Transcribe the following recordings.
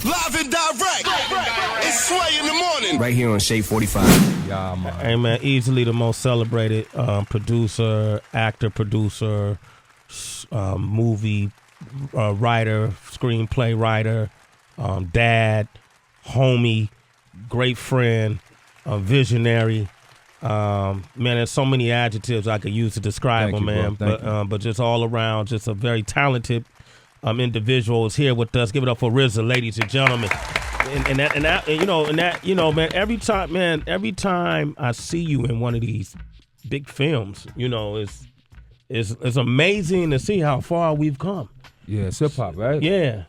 Live and direct. It's Sway in the morning. Right here on Shade 45. Yeah, man. Hey, man, easily the most celebrated producer, actor, producer, movie writer, screenplay writer, dad, homie, great friend, visionary. Man, there's so many adjectives I could use to describe him, man. But just all around, just a very talented individual is here with us. Give it up for RZA, ladies and gentlemen. Man, every time I see you in one of these big films, it's amazing to see how far we've come. Yeah, it's hip hop, right? Yeah.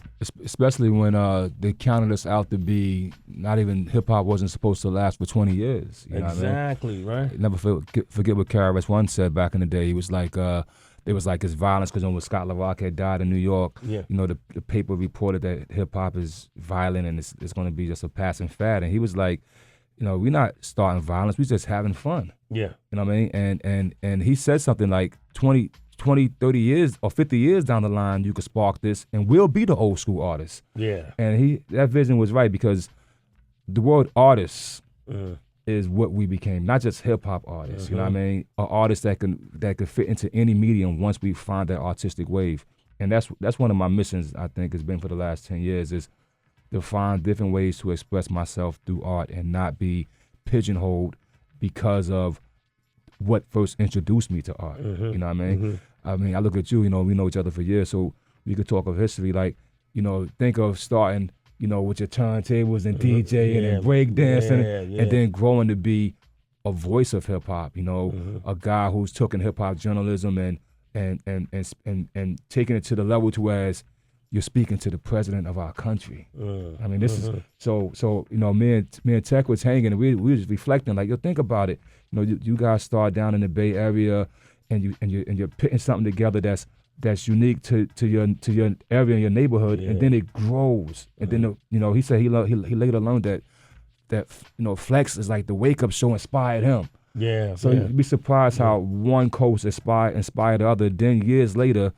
Especially when they counted us out to be not even hip hop wasn't supposed to last for 20 years. You know exactly, what I mean? right? Never forget what KRS-One said back in the day. He was like, there was like this violence because when Scott LaRock had died in New York, Yeah. The paper reported that hip hop is violent and it's going to be just a passing fad. And he was like, we're not starting violence, we're just having fun. Yeah. You know what I mean? And he said something like 20, 30 years or 50 years down the line, you could spark this and we'll be the old school artists. Yeah. And that vision was right because the word artist is what we became, not just hip hop artists. You know what I mean? An artist that could fit into any medium once we find that artistic wave. And that's one of my missions, I think, has been for the last 10 years is to find different ways to express myself through art and not be pigeonholed because of what first introduced me to art. You know what I mean? I mean, I look at you, we know each other for years, so we could talk of history. Like, think of starting, with your turntables and DJing and breakdancing, and then growing to be a voice of hip hop. A guy who's taken hip hop journalism and taking it to the level to whereas you're speaking to the president of our country. I mean, this is so. Me and Tech was hanging, and we were just reflecting. Like, think about it. You guys start down in the Bay Area, and you're putting something together that's unique to your area and your neighborhood, and then it grows. And then he said he later learned that Flex is like the wake up show inspired him. Yeah. So you'd be surprised how one coast inspired the other. Then years later,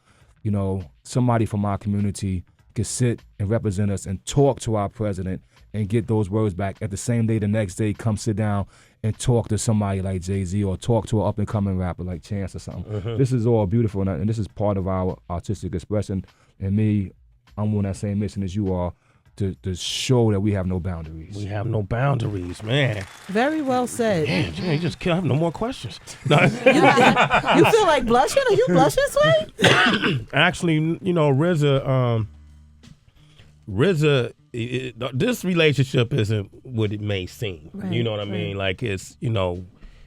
somebody from our community could sit and represent us and talk to our president and get those words back. At the same day, the next day, come sit down and talk to somebody like Jay-Z or talk to an up-and-coming rapper like Chance or something. This is all beautiful, and this is part of our artistic expression. And me, I'm on that same mission as you are, to show that we have no boundaries. We have no boundaries, man. Very well said. Man, you just kill. I have no more questions. No. You feel like blushing? Are you blushing, Sway? Actually, RZA, this relationship isn't what it may seem. Right, you know what I mean? Like it's,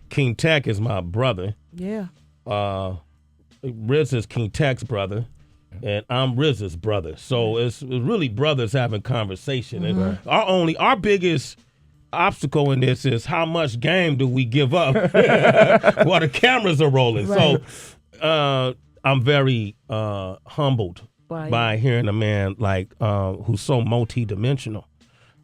King Tech is my brother. Yeah. RZA's King Tech's brother. And I'm RZA's brother. So it's really brothers having conversation. And our biggest obstacle in this is how much game do we give up while the cameras are rolling. Right. So I'm very humbled by hearing a man like who's so multi-dimensional.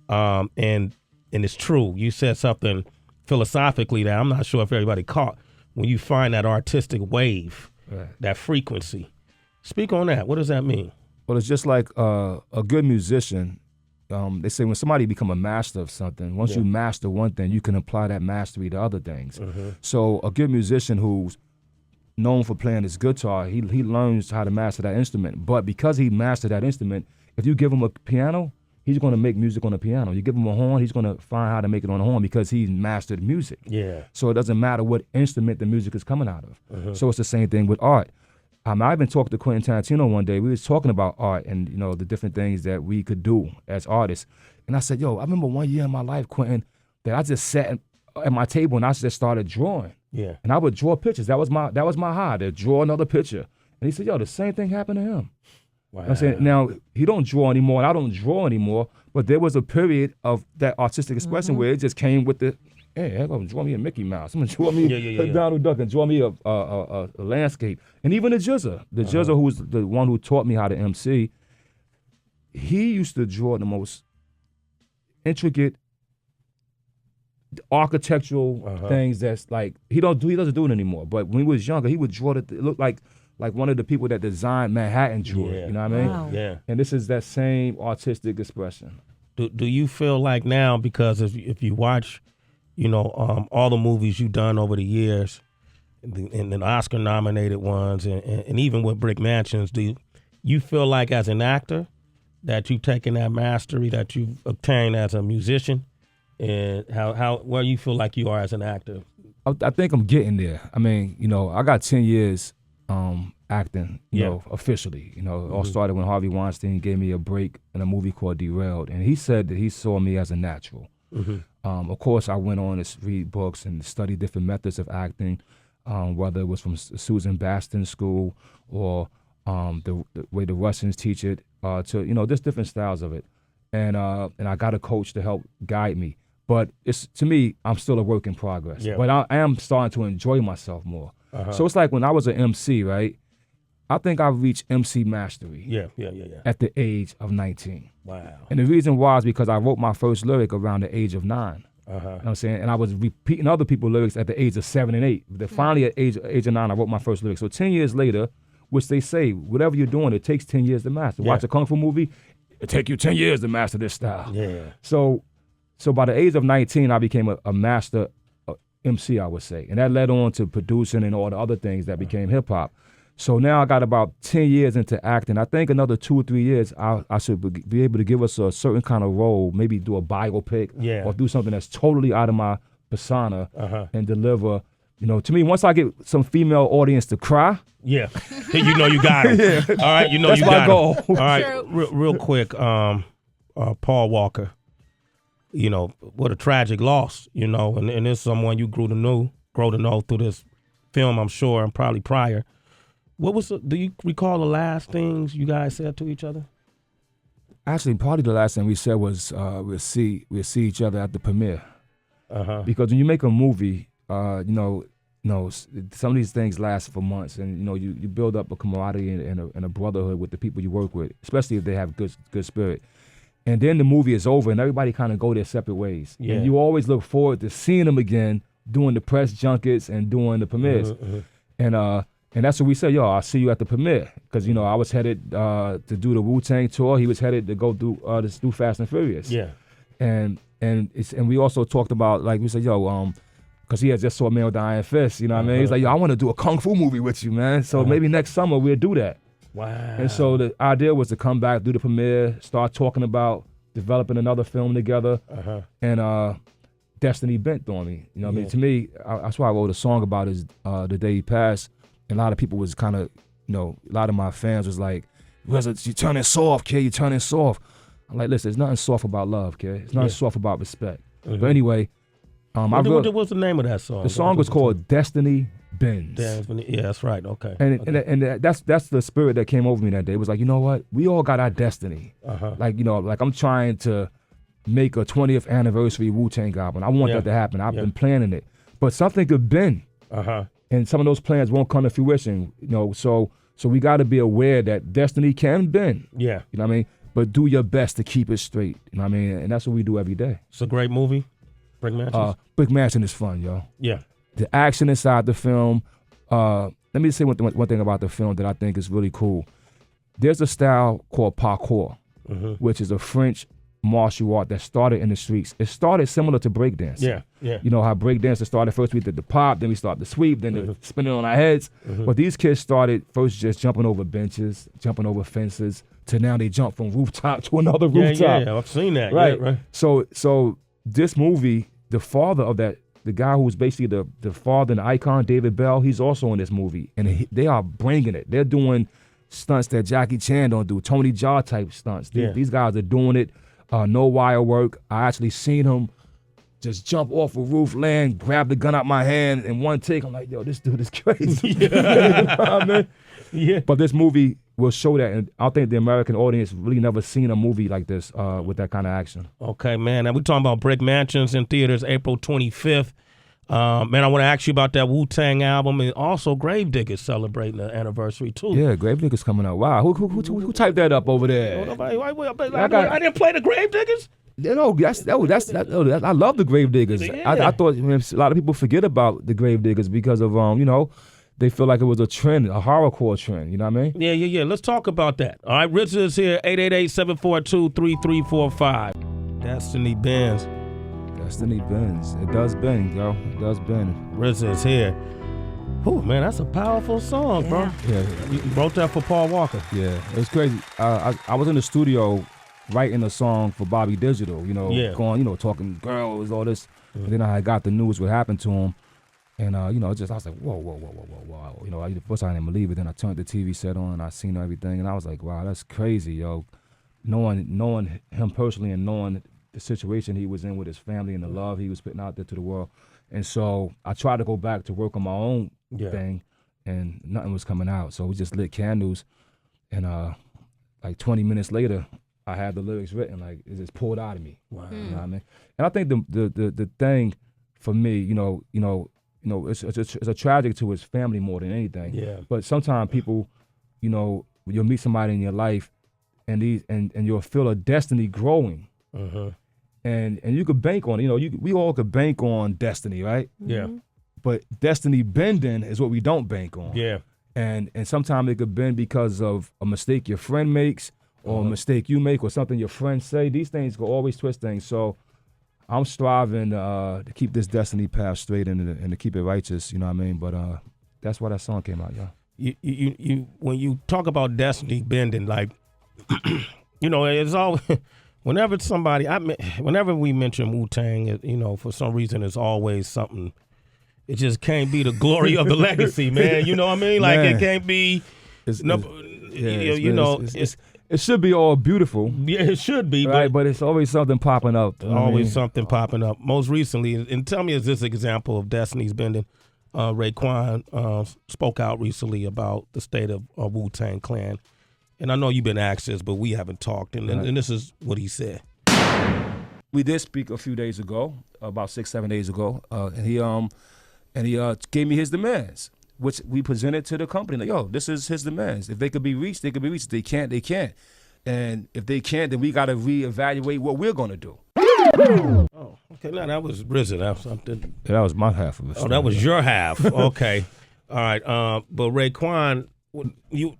And it's true. You said something philosophically that I'm not sure if everybody caught. When you find that artistic wave, that frequency. Speak on that. What does that mean? Well, it's just like a good musician. They say when somebody become a master of something, once you master one thing, you can apply that mastery to other things. So a good musician who's known for playing his guitar, he learns how to master that instrument. But because he mastered that instrument, if you give him a piano, he's going to make music on the piano. You give him a horn, he's going to find how to make it on the horn because he's mastered music. Yeah. So it doesn't matter what instrument the music is coming out of. So it's the same thing with art. I even talked to Quentin Tarantino one day. We was talking about art and, the different things that we could do as artists. And I said, I remember one year in my life, Quentin, that I just sat at my table and I just started drawing. Yeah. And I would draw pictures. That was my high, to draw another picture. And he said, the same thing happened to him. Wow. I'm saying, now, he don't draw anymore, and I don't draw anymore, but there was a period of that artistic expression where it just came with the, hey, I'm going to draw me a Mickey Mouse. I'm going to draw me a Donald Duck and draw me a landscape. And even the Jizza, who's the one who taught me how to MC, he used to draw the most intricate architectural things that's like, he doesn't do it anymore. But when he was younger, he would draw it looked like one of the people that designed Manhattan drew it. You know what I mean? Wow. Yeah. And this is that same artistic expression. Do you feel like now, because if you watch, all the movies you've done over the years, and the Oscar-nominated ones, and even with Brick Mansions, do you feel like as an actor that you've taken that mastery that you've obtained as a musician, and where you feel like you are as an actor? I think I'm getting there. I mean, I got 10 years acting, officially. It all started when Harvey Weinstein gave me a break in a movie called Derailed, and he said that he saw me as a natural. Of course, I went on to read books and study different methods of acting, whether it was from Susan Baston School or the way the Russians teach it, to just different styles of it, and I got a coach to help guide me. But to me, I'm still a work in progress. Yeah. But I am starting to enjoy myself more. So it's like when I was an MC, right? I think I reached MC mastery. Yeah. At the age of 19. Wow. And the reason why is because I wrote my first lyric around the age of 9. You know what I'm saying? And I was repeating other people's lyrics at the age of 7 and 8. But finally, at age of 9, I wrote my first lyric. So 10 years later, which they say, whatever you're doing, it takes 10 years to master. Yeah. Watch a Kung Fu movie, it take you 10 years to master this style. Yeah. So by the age of 19, I became a master MC, I would say. And that led on to producing and all the other things that became hip-hop. So now I got about 10 years into acting. I think another 2 or 3 years, I should be able to give us a certain kind of role, maybe do a biopic or do something that's totally out of my persona and deliver. To me, once I get some female audience to cry. Yeah. You know you got it. All right, that's you my got goal. it. All right, real quick, Paul Walker. What a tragic loss, and it's someone you grow to know through this film, I'm sure, and probably prior. Do you recall the last things you guys said to each other? Actually, probably the last thing we said was we'll see each other at the premiere. Because when you make a movie, some of these things last for months, and you build up a camaraderie and a brotherhood with the people you work with, especially if they have good spirit. And then the movie is over, and everybody kind of go their separate ways. Yeah. And you always look forward to seeing them again, doing the press junkets and doing the premieres. And that's what we said, I'll see you at the premiere. Because, I was headed to do the Wu-Tang tour. He was headed to go do Fast and Furious. Yeah. And we also talked about, like, we said, because he had just saw Man with the Iron Fist, you know what I mean? He's like, I want to do a Kung Fu movie with you, man. So maybe next summer we'll do that. Wow. And so the idea was to come back, do the premiere, start talking about developing another film together. And destiny bent on me. You know what I mean? To me, that's why I wrote a song about his the day he passed. And a lot of people was kind of, a lot of my fans was like, you turning soft, kid, you turning soft. I'm like, listen, there's nothing soft about love, kid. It's nothing soft about respect. But anyway, what's the name of that song? The song was called Destiny Bends. Yeah, that's right. Okay. And that's the spirit that came over me that day. It was like, you know what? We all got our destiny. Like I'm trying to make a 20th anniversary Wu-Tang album. I want that to happen. I've been planning it, but something could bend. And some of those plans won't come to fruition. So we got to be aware that destiny can bend. Yeah. You know what I mean? But do your best to keep it straight. You know what I mean? And that's what we do every day. It's a great movie. Brick Mansions. Brick Mansion is fun, yo. Yeah. The action inside the film. Let me say one thing about the film that I think is really cool. There's a style called parkour, which is a French martial art that started in the streets. It started similar to breakdance. Yeah. You know how breakdance started first, we did the pop, then we started the sweep, then the spinning on our heads. But these kids started first just jumping over benches, jumping over fences, to now they jump from rooftop to another rooftop. Yeah, I've seen that. Right. Yeah, right. So this movie, the father of that, the guy who's basically the father and the icon, David Bell, he's also in this movie. And they are bringing it. They're doing stunts that Jackie Chan don't do, Tony Jaa type stunts. These guys are doing it. No wire work. I actually seen him just jump off a roof, land, grab the gun out my hand in one take. I'm like, yo, this dude is crazy. You know what I mean? Yeah. But this movie will show that, and I think the American audience really never seen a movie like this with that kind of action. Okay, man. Now we're talking about Brick Mansions in theaters April 25th. Man, I want to ask you about that Wu-Tang album, and also Gravediggers celebrating the anniversary too. Yeah, Gravediggers coming out. Wow, who typed that up over there? I didn't play the Gravediggers. I love the Gravediggers. Yeah. I thought a lot of people forget about the Gravediggers because of they feel like it was a trend, a horrorcore trend. You know what I mean? Yeah. Let's talk about that. All right, Richard is here. 888-742-3345. Destiny Benz. Destiny bends. It does bend, yo. It does bend. RZA is here. Oh man, that's a powerful song, bro. Yeah, You wrote that for Paul Walker. yeah. It's crazy. I was in the studio writing a song for Bobby Digital, Yeah. going, talking girls, all this. And then I got the news what happened to him. And, I was like, whoa. At first I didn't believe it. Then I turned the TV set on and I seen everything. And I was like, wow, that's crazy, yo. Knowing him personally and knowing the situation he was in with his family and the love he was putting out there to the world. And so I tried to go back to work on my own thing, and nothing was coming out. So we just lit candles. And like 20 minutes later, I had the lyrics written, like it just poured out of me. Wow. You know what I mean? And I think the thing for me, it's a tragic to his family more than anything. Yeah. But sometimes people, you'll meet somebody in your life, and you'll feel a destiny growing. And you could bank on it. We all could bank on destiny, right? Yeah. But destiny bending is what we don't bank on. Yeah. And sometimes it could bend because of a mistake your friend makes, or a mistake you make, or something your friends say. These things go always twist things. So I'm striving to keep this destiny path straight and to keep it righteous. You know what I mean? But that's why that song came out, y'all. You when you talk about destiny bending, like it's always whenever we mention Wu-Tang, for some reason it's always something. It just can't be the glory of the legacy, man. You know what I mean? Like Man. it can't be. It should be all beautiful. Yeah, it should be, Right, but it's always something popping up. always something popping up. Most recently, and tell me, is this an example of destiny's bending? Raekwon spoke out recently about the state of Wu-Tang Clan. And I know you've been asked this, but we haven't talked. And this is what he said. We did speak a few days ago, about 6-7 days ago, and he gave me his demands, which we presented to the company. Like, yo, this is his demands. If they could be reached, they could be reached. If they can't, they can't. And if they can't, then we got to reevaluate what we're going to do. Oh, okay. Now that was RZA. That was something. Yeah, that was my half of it. Oh, that was your half. Okay. All right. But Raekwon, you.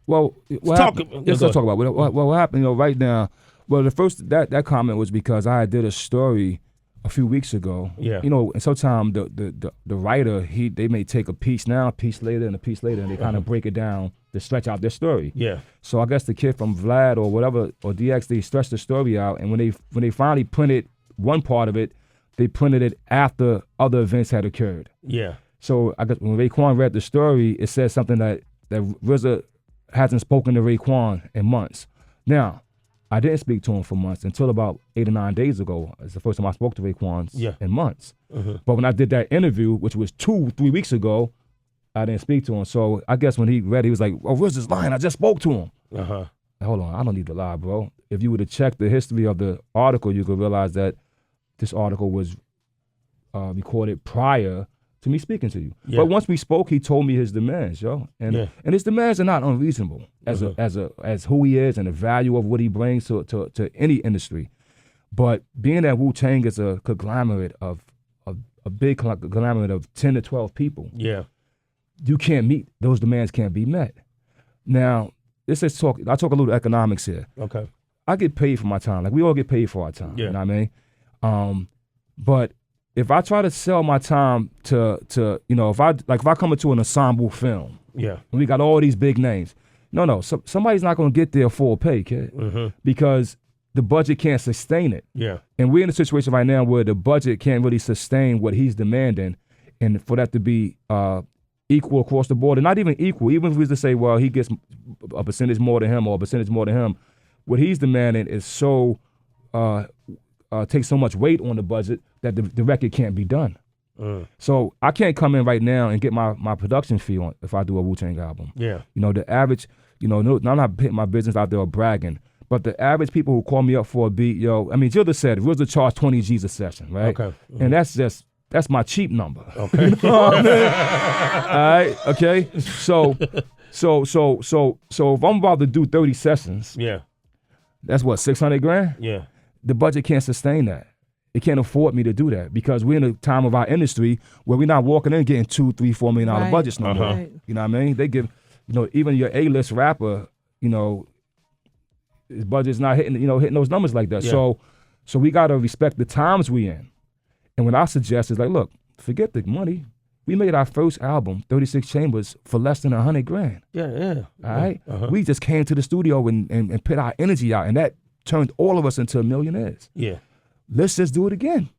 Well, what Talk- happened, let's talk about what happened. Right now. Well, the first that comment was because I did a story a few weeks ago. Yeah. And sometimes the writer they may take a piece now, a piece later, and a piece later, and they kind of break it down to stretch out their story. Yeah. So I guess the kid from Vlad or whatever or DX, they stretched the story out, and when they finally printed one part of it, they printed it after other events had occurred. Yeah. So I guess when Raekwon read the story, it says something that RZA hasn't spoken to Raekwon in months. Now, I didn't speak to him for months until about 8 or 9 days ago. It's the first time I spoke to Raekwon in months. But when I did that interview, which was 2-3 weeks ago, I didn't speak to him. So I guess when he read it, he was like, oh, RZA's lying. I just spoke to him. Hold on, I don't need to lie, bro. If you were to check the history of the article, you could realize that this article was recorded prior to me speaking to you. Yeah. But once we spoke, he told me his demands, yo. And his demands are not unreasonable as who he is and the value of what he brings to any industry. But being that Wu-Tang is a conglomerate of a big conglomerate of 10 to 12 people. Yeah. You can't meet, those demands can't be met. Now, I talk a little economics here. Okay. I get paid for my time. Like, we all get paid for our time. Yeah. You know what I mean? But if I try to sell my time to if I come into an ensemble film, Yeah. and we got all these big names, somebody's not going to get their full pay, kid, because the budget can't sustain it. Yeah. And we're in a situation right now where the budget can't really sustain what he's demanding, and for that to be equal across the board, and not even equal, even if we was to say, well, he gets a percentage more than him or a percentage more than him, what he's demanding is so takes so much weight on the budget that the record can't be done. So I can't come in right now and get my production fee on if I do a Wu-Tang album. Yeah. The average, I'm not putting my business out there or bragging, but the average people who call me up for a beat, Jilda said RZA charge 20 G's a session, right? Okay. And that's my cheap number. Okay. You know what I mean? All right. Okay. So if I'm about to do 30 sessions, Yeah. that's what, $600,000? Yeah. The budget can't sustain that. It can't afford me to do that because we're in a time of our industry where we're not walking in and getting $2, $3, $4 million Right. budgets no more. Right. You know what I mean? They give, even your A-list rapper, his budget's not hitting those numbers like that. Yeah. So So we got to respect the times we in. And what I suggest is like, look, forget the money. We made our first album, 36 Chambers, for less than $100,000. Yeah. All right? We just came to the studio and put our energy out, and that turned all of us into millionaires. Yeah. Let's just do it again.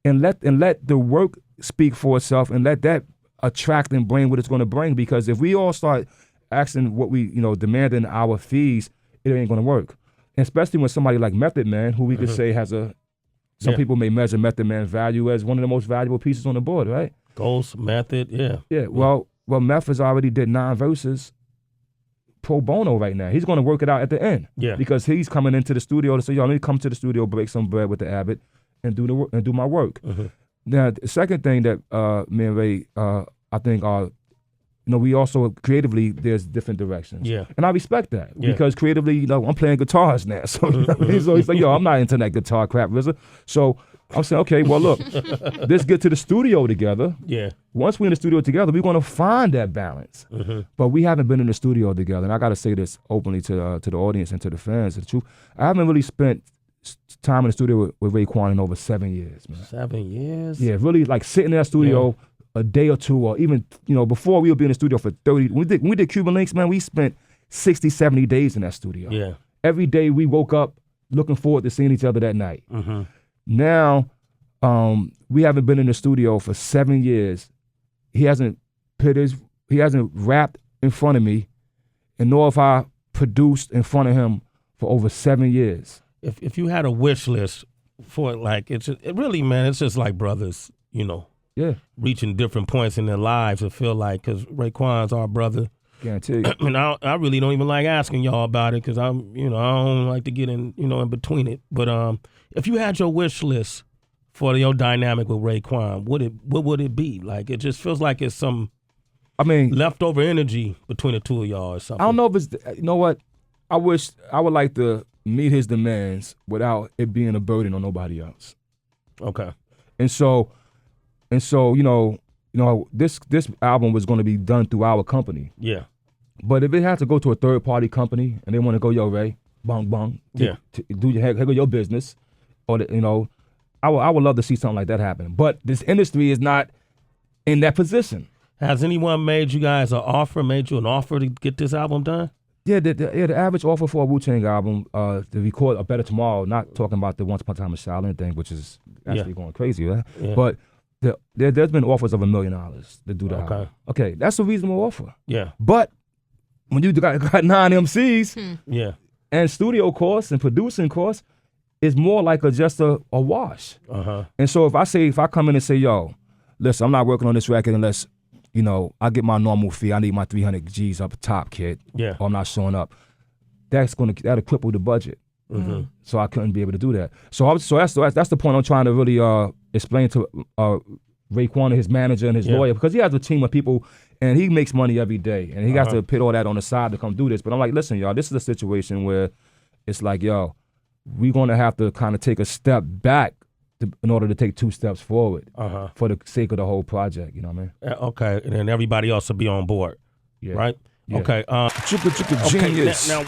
And let the work speak for itself, and let that attract and bring what it's going to bring. Because if we all start asking what we, demanding our fees, it ain't going to work. And especially when somebody like Method Man, who we could say has some people may measure Method Man's value as one of the most valuable pieces on the board, right? Ghost, Method, yeah. Yeah, well, Meth already did 9 verses pro bono right now. He's going to work it out at the end. Yeah. Because he's coming into the studio to say, yo, let me come to the studio, break some bread with the Abbott, and do my work. Now, the second thing that me and Ray, I think are, we also creatively, there's different directions. Yeah. And I respect that because creatively, I'm playing guitars now. So, so he's like, yo, I'm not into that guitar crap, RZA. So I'm saying, okay, well, look, let's get to the studio together. Yeah. Once we're in the studio together, we're going to find that balance. But we haven't been in the studio together. And I got to say this openly to the audience and to the fans. The truth, I haven't really spent time in the studio with Raekwon in over 7 years, man. 7 years? Yeah, really like sitting in that studio a day or two, or even, before we would be in the studio for 30. When we did Cuban Links, man, we spent 60, 70 days in that studio. Yeah. Every day we woke up looking forward to seeing each other that night. Now, we haven't been in the studio for 7 years. He hasn't rapped in front of me, and nor have I produced in front of him for over 7 years. If you had a wish list for it, like it's just like brothers, reaching different points in their lives. I feel like because Raekwon's our brother. Guarantee you. And I really don't even like asking y'all about it because I don't like to get in in between it. But if you had your wish list for your dynamic with Raekwon, what would it be? Like it just feels like it's some leftover energy between the two of y'all or something. I don't know if it's what I would like to meet his demands without it being a burden on nobody else. Okay. And so this album was going to be done through our company. Yeah. But if it had to go to a third party company and they want to go, yo, Ray, bong bong, do your business, or I would love to see something like that happen. But this industry is not in that position. Has anyone made you an offer to get this album done? Yeah, the average offer for a Wu-Tang album to record A Better Tomorrow, not talking about the Once Upon a Time in Shaolin thing, which is actually going crazy, right? Yeah. But there's been offers of $1 million to do the album. Okay, that's a reasonable offer. Yeah. But when you got 9 MCs and studio costs and producing costs, it's more like just a wash. And so if I come in and say, yo, listen, I'm not working on this record unless I get my normal fee. I need my 300 G's up top, kid. Yeah. Or I'm not showing up. That'll cripple the budget. So I couldn't be able to do that. So that's the point I'm trying to really explain to Raekwon and his manager and his lawyer, because he has a team of people and he makes money every day and he has to put all that on the side to come do this. But I'm like, listen, y'all, this is a situation where it's like, yo, we're going to have to kind of take a step back in order to take 2 steps forward for the sake of the whole project. You know what I mean? Okay, and then everybody else will be on board, right? Yeah. Okay. Genius. Now,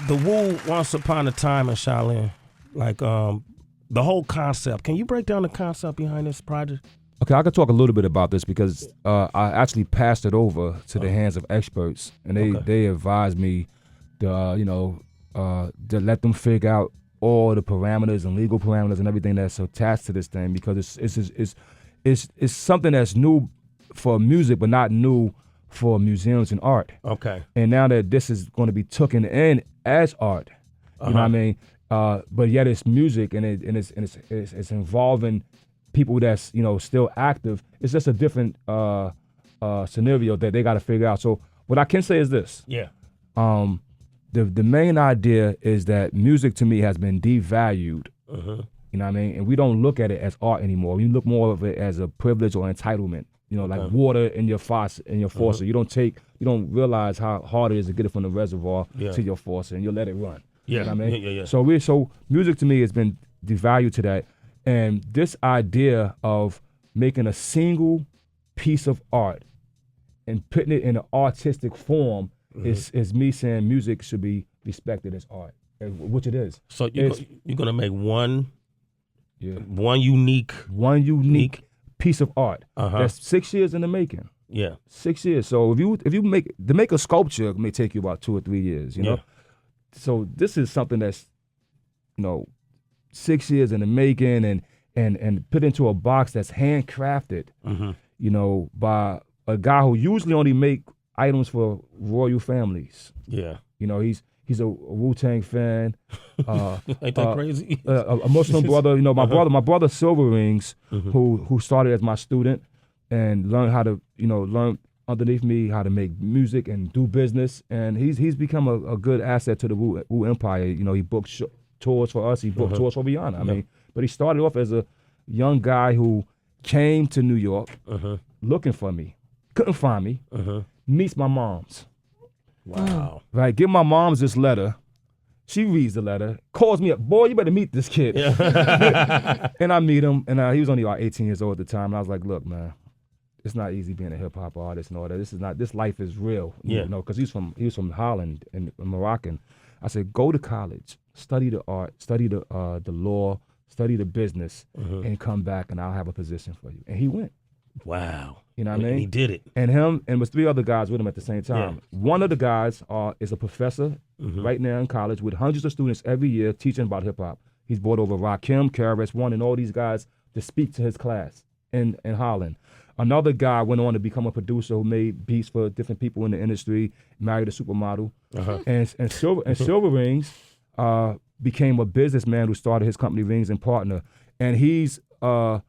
the Wu Once Upon a Time in Shaolin, like the whole concept. Can you break down the concept behind this project? Okay, I could talk a little bit about this because I actually passed it over to the hands of experts, and they advised me to let them figure out all the parameters and legal parameters and everything that's attached to this thing, because it's something that's new for music but not new for museums and art. Okay. And now that this is going to be taken in as art, you know what I mean? But yet it's music and it's involving people that's still active. It's just a different scenario that they got to figure out. So what I can say is this. Yeah. The main idea is that music to me has been devalued. You know what I mean? And we don't look at it as art anymore. We look more of it as a privilege or entitlement. Like water in your faucet. You don't realize how hard it is to get it from the reservoir to your faucet, and you let it run. Yeah. You know what I mean? Yeah. So music to me has been devalued to that. And this idea of making a single piece of art and putting it in an artistic form is me saying music should be respected as art, which it is. So you're going to make one Yeah. One unique. piece of art. Uh-huh. That's 6 years in the making. Yeah. 6 years. So if you make a sculpture, it may take you about 2 or 3 years. You know. So this is something that's, 6 years in the making and put into a box that's handcrafted. Mm-hmm. By a guy who usually only make items for royal families. Yeah. He's a Wu-Tang fan. Ain't that crazy? A Muslim brother. My brother Silver Rings, who started as my student and learned how to, learn underneath me how to make music and do business. And he's become a good asset to the Wu Empire. He booked tours for us. He booked tours for Rihanna. I mean, but he started off as a young guy who came to New York looking for me, couldn't find me, meets my mom's. Wow. Right, give my mom's this letter. She reads the letter, calls me up, boy, you better meet this kid. And I meet him, and he was only about 18 years old at the time. And I was like, look, man, it's not easy being a hip hop artist and all that. This life is real. Because he was from Holland and Moroccan. I said, go to college, study the art, study the law, study the business, and come back, and I'll have a position for you. And he went. Wow. You know what I mean? He did it. And him and with 3 other guys with him at the same time. Yeah. One of the guys is a professor right now in college with hundreds of students every year teaching about hip hop. He's brought over Rakim, KRS-One, and all these guys to speak to his class in Holland. Another guy went on to become a producer who made beats for different people in the industry, married a supermodel. And Silver Rings became a businessman who started his company Rings and Partner. And he's my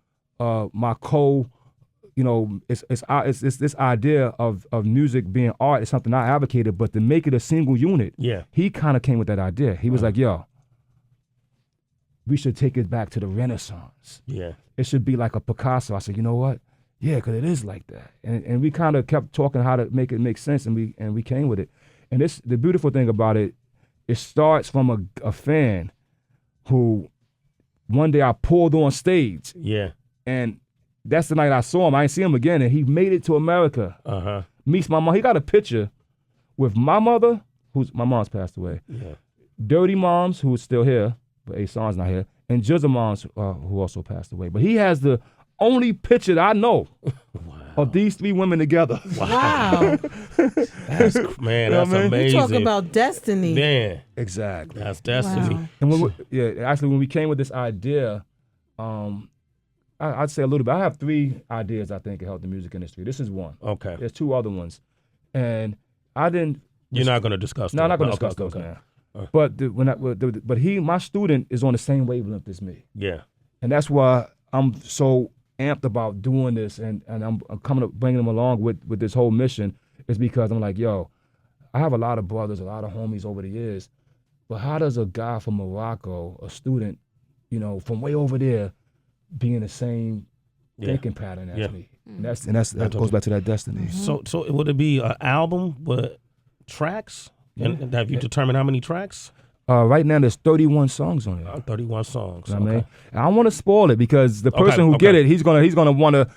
it's this idea of music being art is something I advocated, but to make it a single unit, he kind of came with that idea. He was like, yo, we should take it back to the Renaissance. Yeah. It should be like a Picasso. I said, you know what? Yeah, because it is like that. And we kind of kept talking how to make it make sense, and we came with it. And the beautiful thing about it starts from a fan who one day I pulled on stage. Yeah. And that's the night I saw him. I ain't see him again, and he made it to America. Meets my mom. He got a picture with my mother, my mom's passed away. Yeah. Dirty Moms, who's still here, but Ason's not here, and Jizza Moms, who also passed away. But he has the only picture that I know of these 3 women together. Wow. That's amazing. You talk about destiny. Man. Exactly. That's destiny. Wow. And when we came with this idea, I'd say a little bit. I have 3 ideas I think can help the music industry. This is one. Okay. There's 2 other ones. And I didn't... You're not going to discuss those? No, I'm not going to discuss those now. But my student is on the same wavelength as me. Yeah. And that's why I'm so amped about doing this and I'm coming up, bringing them along with this whole mission is because I'm like, yo, I have a lot of brothers, a lot of homies over the years, but how does a guy from Morocco, a student, from way over there, be in the same thinking pattern as me? And that goes back to that destiny. So would it be an album with tracks? And have you determined how many tracks? Right now, there's 31 songs on it. 31 songs. You know what I mean? And I don't want to spoil it because the person who get it, he's gonna want to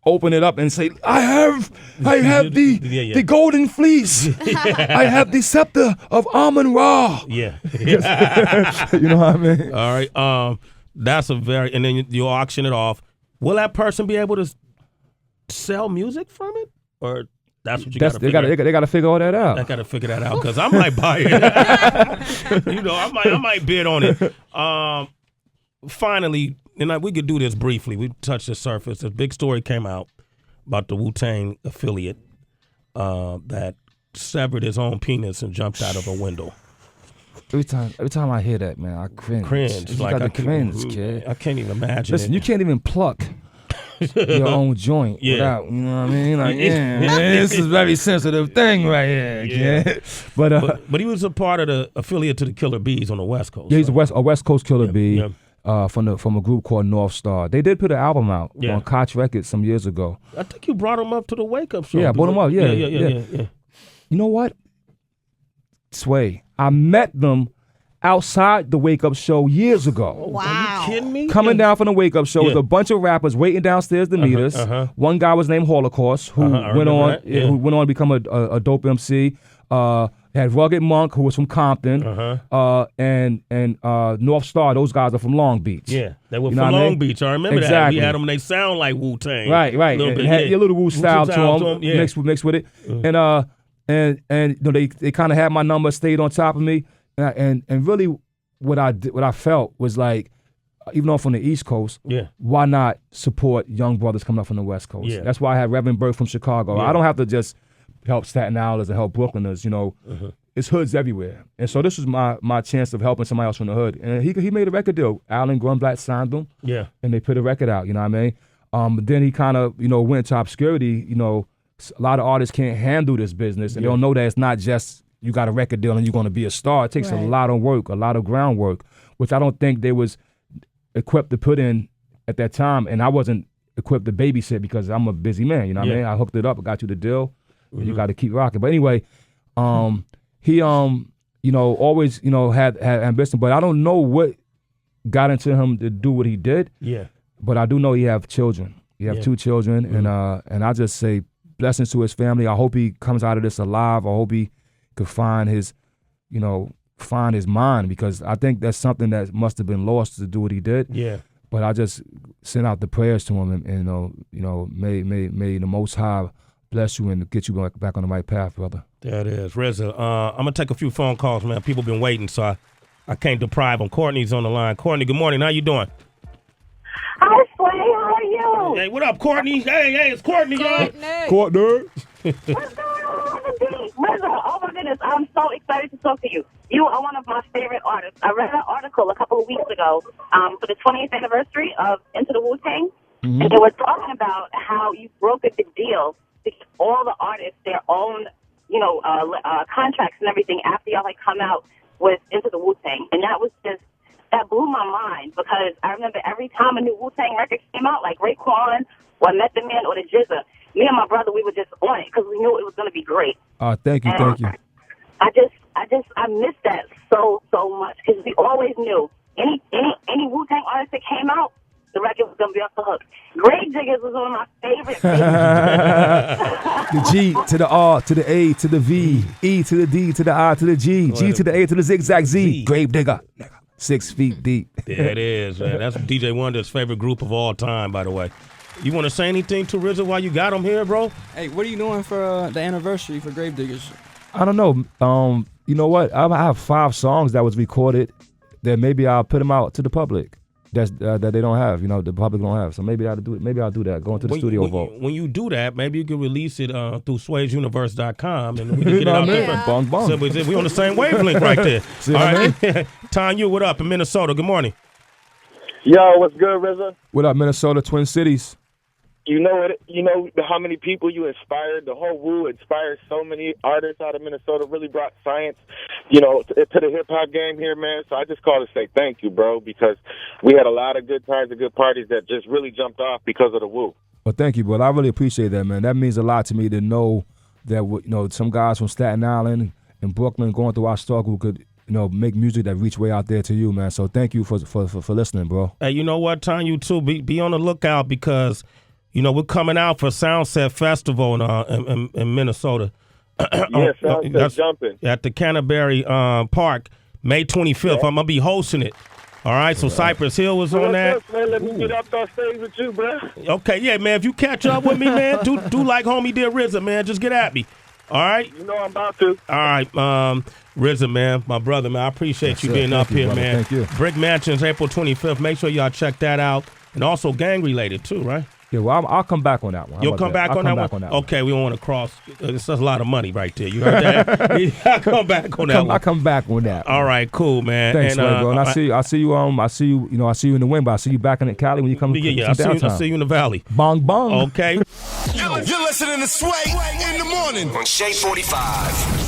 open it up and say, I have the golden fleece. I have the scepter of Amun-Ra. Yeah. You know what I mean? All right. That's and then you auction it off. Will that person be able to sell music from it, or that's what you got to figure out? They got to figure all that out. I got to figure that out because I might buy it. I might bid on it. Finally, and we could do this briefly. We touched the surface. A big story came out about the Wu-Tang affiliate that severed his own penis and jumped out of a window. Every time I hear that, man, I cringe. You got to cringe, kid. I can't even imagine. Listen, you can't even pluck your own joint without, you know what I mean? Like, man, this is a very sensitive thing right here, kid. But he was a part of the affiliate to the Killer Bees on the West Coast. Yeah, he's a West Coast Killer Bee from a group called North Star. They did put an album out on Koch Records some years ago. I think you brought him up to the Wake Up Show. Yeah, I brought him up. Yeah. You know what? Sway, I met them outside the Wake Up Show years ago. Wow. Are you kidding me? Coming down from the Wake Up Show was a bunch of rappers waiting downstairs to meet us. One guy was named Holocaust, who went on to become a dope MC. Had Rugged Monk, who was from Compton, and North Star. Those guys are from Long Beach. Yeah, they were You know from what I Long mean? Beach. I remember that. Exactly. We had them. They sound like Wu-Tang. Right. Little bit, Had yeah. a little Wu style to them, yeah. mixed with it, and you know they kind of had my number, stayed on top of me, and really what I felt was like, even though I'm from the East Coast, why not support young brothers coming up from the West Coast? Yeah. That's why I had Reverend Burke from Chicago. Yeah. I don't have to just help Staten Islanders and help Brooklyners, you know. It's hoods everywhere. And so this was my chance of helping somebody else from the hood. And he made a record deal. Alan Grunblatt signed him. Yeah. And they put a record out, you know what I mean? But then he kind of, you know, went into obscurity. You know, a lot of artists can't handle this business, and they don't know that it's not just you got a record deal and you're going to be a star. It takes a lot of work, a lot of groundwork, which I don't think they was equipped to put in at that time. And I wasn't equipped to babysit because I'm a busy man, you know what I mean? I hooked it up, I got you the deal, and you got to keep rocking. But anyway, he, you know, always, you know, had ambition, but I don't know what got into him to do what he did. Yeah. But I do know he have children. He have 2 children, and I just say blessings to his family. I hope he comes out of this alive. I hope he could find his, you know, find his mind, because I think that's something that must have been lost to do what he did. Yeah. But I just send out the prayers to him, and you know, may the Most High bless you and get you back on the right path, brother. There it is, RZA. I'm gonna take a few phone calls, man. People been waiting, so I can't deprive them. Courtney's on the line. Courtney, good morning. How you doing? Hi, Sway. How are you? Hey, what up, Courtney? Hey, it's Courtney, y'all. Courtney. What's going on with the beat? RZA, oh my goodness, I'm so excited to talk to you. You are one of my favorite artists. I read an article a couple of weeks ago for the 20th anniversary of Into the Wu-Tang, and they were talking about how you brokered the deal to give all the artists their own, you know, contracts and everything after y'all had come out with Into the Wu-Tang, and that blew my mind, because I remember every time a new Wu-Tang record came out, like Raekwon or Method Man or the Jizza, me and my brother, we were just on it because we knew it was going to be great. Thank you. I miss that so much, because we always knew any Wu-Tang artist that came out, the record was going to be off the hook. Grave Diggers was one of my favorites. The G to the R to the A to the V, E to the D to the I to the G, G to the A to the zigzag Z. Grave Digger. 6 feet deep. There it is, man. That's DJ Wonder's favorite group of all time, by the way. You want to say anything to RZA while you got him here, bro? Hey, what are you doing for the anniversary for Grave Diggers? I don't know. You know what? I have 5 songs that was recorded that maybe I'll put them out to the public. That they don't have, you know, the public don't have. So maybe I'll do it. Maybe I'll do that. Go into the studio vault. When you do that, maybe you can release it through Sway'sUniverse.com, and we can get it out there. Bong, bong. So we on the same wavelength right there. See all what right, Tanya, what up in Minnesota? Good morning. Yo, what's good, RZA? What up, Minnesota, Twin Cities? You know it. You know how many people you inspired. The whole Wu inspired so many artists out of Minnesota. Really brought science, you know, to the hip hop game here, man. So I just called to say thank you, bro, because we had a lot of good times and good parties that just really jumped off because of the Wu. Well, thank you, brother. I really appreciate that, man. That means a lot to me to know that, you know, some guys from Staten Island and Brooklyn going through our struggle could, you know, make music that reach way out there to you, man. So thank you for listening, bro. Hey, you know what, Tanya, too? Be on the lookout, because you know, we're coming out for Soundset Festival in Minnesota. Yeah, Soundset jumping. At the Canterbury Park, May 25th. Yeah. I'm going to be hosting it. All right, so Cypress Hill was on that. Man, let me get up on stage with you, bro. Okay, yeah, man, if you catch up with me, man, do like homie did RZA, man. Just get at me. All right? You know I'm about to. All right, RZA, man, my brother, man, I appreciate you being up here, brother. man. Thank you. Brick Mansions, April 25th. Make sure y'all check that out. And also gang-related, too, right? Yeah, well, I'll come back on that one. How You'll about come that? back I'll on come that back one? on that Okay, we don't want to cross. It's a lot of money right there. You heard that? I'll come back on that I'll one. come back on that. All right, cool, man. Thanks, and, bro. And I see you. I see you. You know, I see you in the wind, but I see you back in Cali when you come. Yeah. I see you in the valley. Bong bong. Okay. You're listening to Sway in the morning On Shea 45.